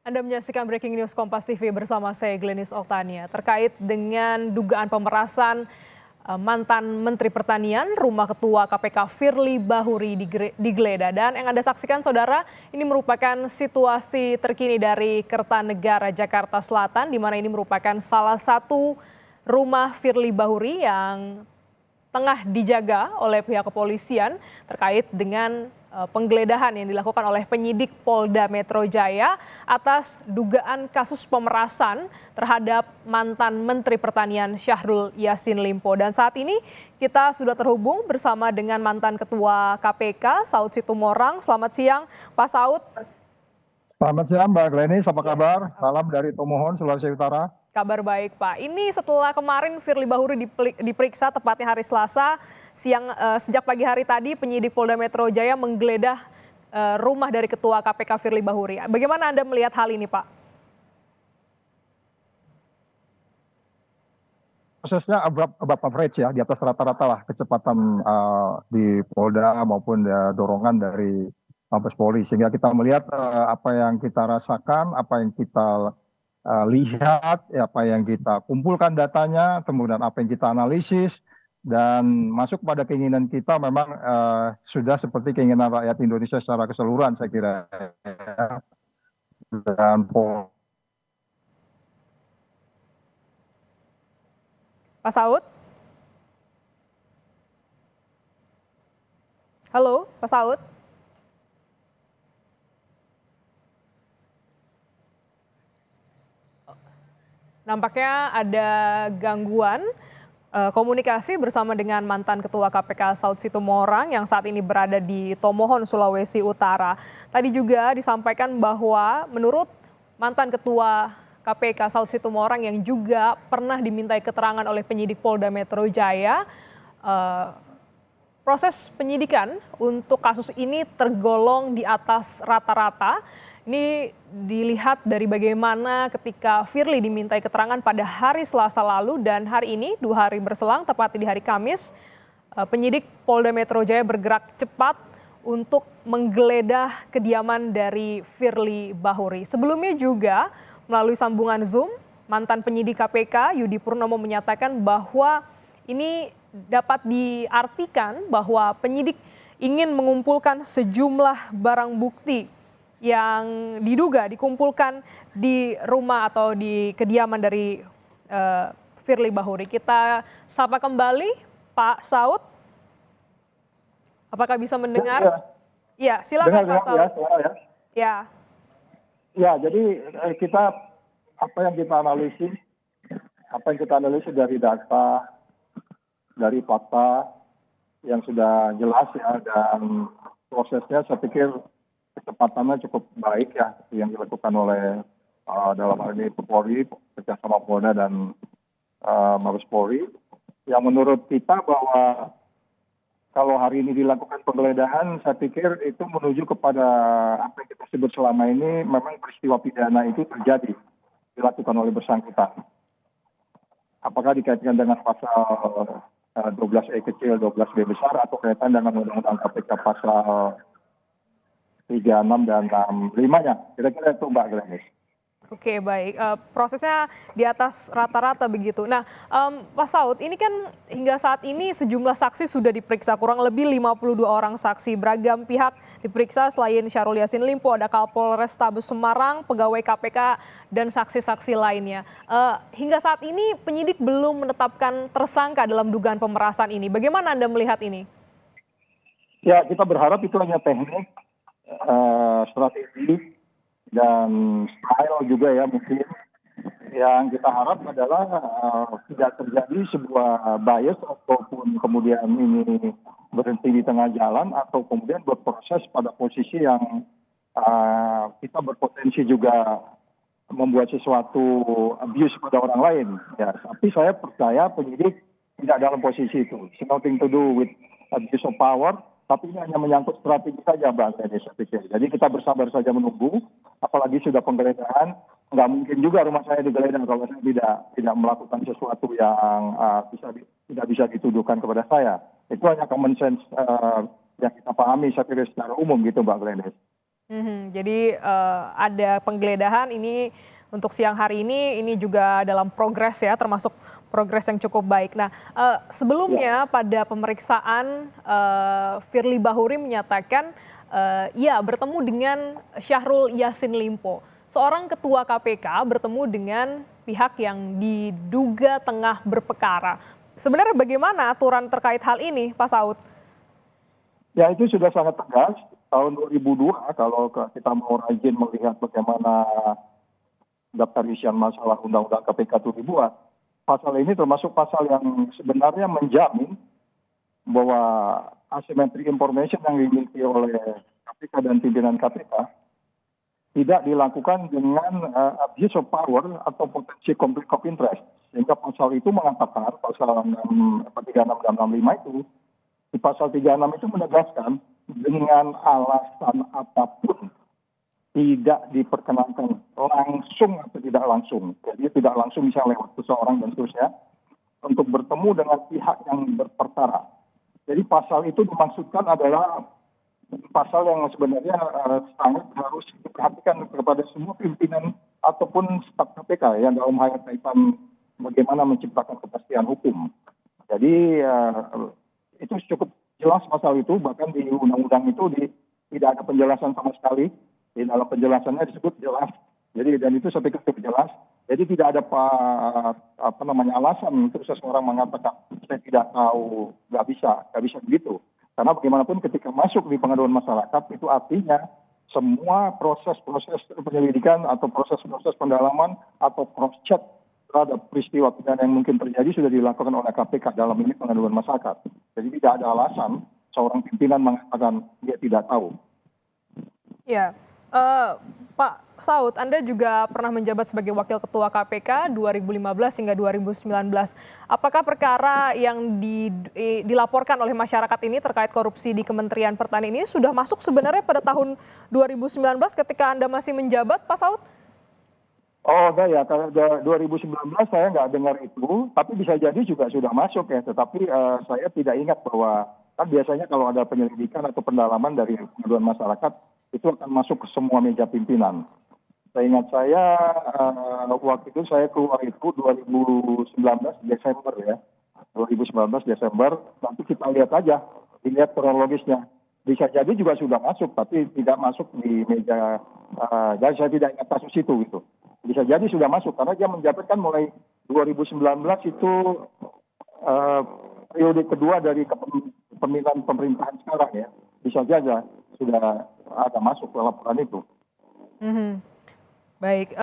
Anda menyaksikan Breaking News Kompas TV bersama saya Glenis Oktania terkait dengan dugaan pemerasan mantan Menteri Pertanian, Rumah Ketua KPK Firly Bahuri digeledah. Dan yang Anda saksikan saudara, ini merupakan situasi terkini dari Kertanegara Jakarta Selatan, di mana ini merupakan salah satu rumah Firly Bahuri yang tengah dijaga oleh pihak kepolisian terkait dengan penggeledahan yang dilakukan oleh penyidik Polda Metro Jaya atas dugaan kasus pemerasan terhadap mantan Menteri Pertanian Syahrul Yassin Limpo. Dan saat ini kita sudah terhubung bersama dengan mantan Ketua KPK Saud Situmorang. Selamat siang Pak Saud. Selamat siang Mbak Glenis, apa kabar? Salam dari Tomohon, Sulawesi Utara. Kabar baik Pak. Ini setelah kemarin Firly Bahuri diperiksa tepatnya hari Selasa, sejak pagi hari tadi penyidik Polda Metro Jaya menggeledah rumah dari Ketua KPK Firly Bahuri. Bagaimana Anda melihat hal ini Pak? Prosesnya above average ya, di atas rata-rata lah kecepatan di Polda maupun dorongan dari Mabes Polri. Sehingga kita melihat apa yang kita rasakan, apa yang kita lihat, apa yang kita kumpulkan datanya, kemudian apa yang kita analisis, dan masuk pada keinginan kita memang sudah seperti keinginan rakyat Indonesia secara keseluruhan saya kira. Dan Pak Saud? Halo, Pak Saud? Nampaknya ada gangguan komunikasi bersama dengan mantan Ketua KPK Saud Situmorang yang saat ini berada di Tomohon, Sulawesi Utara. Tadi juga disampaikan bahwa menurut mantan Ketua KPK Saud Situmorang yang juga pernah dimintai keterangan oleh penyidik Polda Metro Jaya, proses penyidikan untuk kasus ini tergolong di atas rata-rata. Ini dilihat dari bagaimana ketika Firly dimintai keterangan pada hari Selasa lalu dan hari ini 2 hari berselang tepatnya di hari Kamis, penyidik Polda Metro Jaya bergerak cepat untuk menggeledah kediaman dari Firly Bahuri. Sebelumnya juga melalui sambungan Zoom, mantan penyidik KPK Yudi Purnomo menyatakan bahwa ini dapat diartikan bahwa penyidik ingin mengumpulkan sejumlah barang bukti yang diduga dikumpulkan di rumah atau di kediaman dari Firly Bahuri. Kita sapa kembali Pak Saud. Apakah bisa mendengar? Ya, silakan Pak Saud. Ya, jadi apa yang kita analisis dari data, dari fakta yang sudah jelas ya, dan prosesnya saya pikir kecepatannya cukup baik ya yang dilakukan oleh dalam hal ini Polri bersama Polda dan Mabes Polri, yang menurut kita bahwa kalau hari ini dilakukan penggeledahan, saya pikir itu menuju kepada apa yang kita sebut selama ini memang peristiwa pidana itu terjadi dilakukan oleh bersangkutan. Apakah dikaitkan dengan pasal 12E kecil, 12B besar, atau kaitan dengan Undang-Undang KPK pasal 36 dan 65-nya. Kira-kira itu Mbak Glenis. Oke, baik. Prosesnya di atas rata-rata begitu. Nah, Pak Saud, ini kan hingga saat ini sejumlah saksi sudah diperiksa, kurang lebih 52 orang saksi. Beragam pihak diperiksa selain Syahrul Yassin Limpo, ada Kapolres Tabes Semarang, pegawai KPK, dan saksi-saksi lainnya. Hingga saat ini penyidik belum menetapkan tersangka dalam dugaan pemerasan ini. Bagaimana Anda melihat ini? Ya, kita berharap itu hanya teknik, strategi, dan style juga ya mungkin. Yang kita harap adalah tidak terjadi sebuah bias ataupun kemudian ini berhenti di tengah jalan atau kemudian berproses pada posisi yang kita berpotensi juga membuat sesuatu abuse pada orang lain. Ya, tapi saya percaya penyidik tidak dalam posisi itu. It's nothing to do with abuse of power. Tapi ini hanya menyangkut strategi saja, Mbak Glenis, saya pikir. Jadi kita bersabar saja menunggu, apalagi sudah penggeledahan. Nggak mungkin juga rumah saya digeledah kalau saya tidak melakukan sesuatu yang tidak bisa dituduhkan kepada saya. Itu hanya common sense yang kita pahami, saya kira secara umum gitu, Mbak Glenis. Jadi ada penggeledahan ini untuk siang hari ini juga dalam progres ya, termasuk progres yang cukup baik. Nah, sebelumnya pada pemeriksaan Firly Bahuri menyatakan ia bertemu dengan Syahrul Yassin Limpo, seorang ketua KPK bertemu dengan pihak yang diduga tengah berpekara. Sebenarnya bagaimana aturan terkait hal ini, Pak Saud? Ya, itu sudah sangat tegas. Tahun 2002 kalau kita mau rajin melihat bagaimana daftar isian masalah Undang-Undang KPK itu dibuat, pasal ini termasuk pasal yang sebenarnya menjamin bahwa asymmetric information yang dimiliki oleh KPK dan pimpinan KPK tidak dilakukan dengan abuse of power atau potensi konflik of interest. Sehingga pasal itu mengatakan, pasal 36 dan 65 itu, di pasal 36 itu menegaskan dengan alasan apapun tidak diperkenankan langsung atau tidak langsung. Jadi tidak langsung misalnya lewat seseorang dan seterusnya untuk bertemu dengan pihak yang berperkara. Jadi pasal itu dimaksudkan adalah pasal yang sebenarnya sangat harus diperhatikan kepada semua pimpinan ataupun staf KPK yang dalam hal kaitan bagaimana menciptakan kepastian hukum. Jadi itu cukup jelas pasal itu, bahkan di undang-undang itu tidak ada penjelasan sama sekali. Di dalam penjelasannya disebut jelas. Jadi dan itu saya pikir cukup jelas. Jadi tidak ada alasan untuk seseorang mengatakan saya tidak tahu, nggak bisa begitu. Karena bagaimanapun ketika masuk di pengaduan masyarakat itu artinya semua proses-proses penyelidikan atau proses-proses pendalaman atau cross check terhadap peristiwa pidana yang mungkin terjadi sudah dilakukan oleh KPK dalam ini pengaduan masyarakat. Jadi tidak ada alasan seorang pimpinan mengatakan dia tidak tahu. Ya, Pak Saud, Anda juga pernah menjabat sebagai Wakil Ketua KPK 2015 hingga 2019. Apakah perkara yang dilaporkan oleh masyarakat ini terkait korupsi di Kementerian Pertanian ini sudah masuk sebenarnya pada tahun 2019 ketika Anda masih menjabat, Pak Saud? Oh enggak ya, kalau 2019 saya nggak dengar itu, tapi bisa jadi juga sudah masuk ya. Tetapi saya tidak ingat bahwa kan biasanya kalau ada penyelidikan atau pendalaman dari pengaduan masyarakat itu akan masuk ke semua meja pimpinan. Saya ingat waktu itu saya keluar itu 2019 Desember ya. 2019 Desember, nanti kita lihat aja, dilihat kronologisnya. Bisa jadi juga sudah masuk, tapi tidak masuk di meja, jadi saya tidak ingat kasus itu gitu. Bisa jadi sudah masuk, karena dia menjabat kan mulai 2019 itu periode kedua dari kepemimpinan pemerintahan sekarang ya. Bisa saja sudah ada masuk laporan itu. Baik.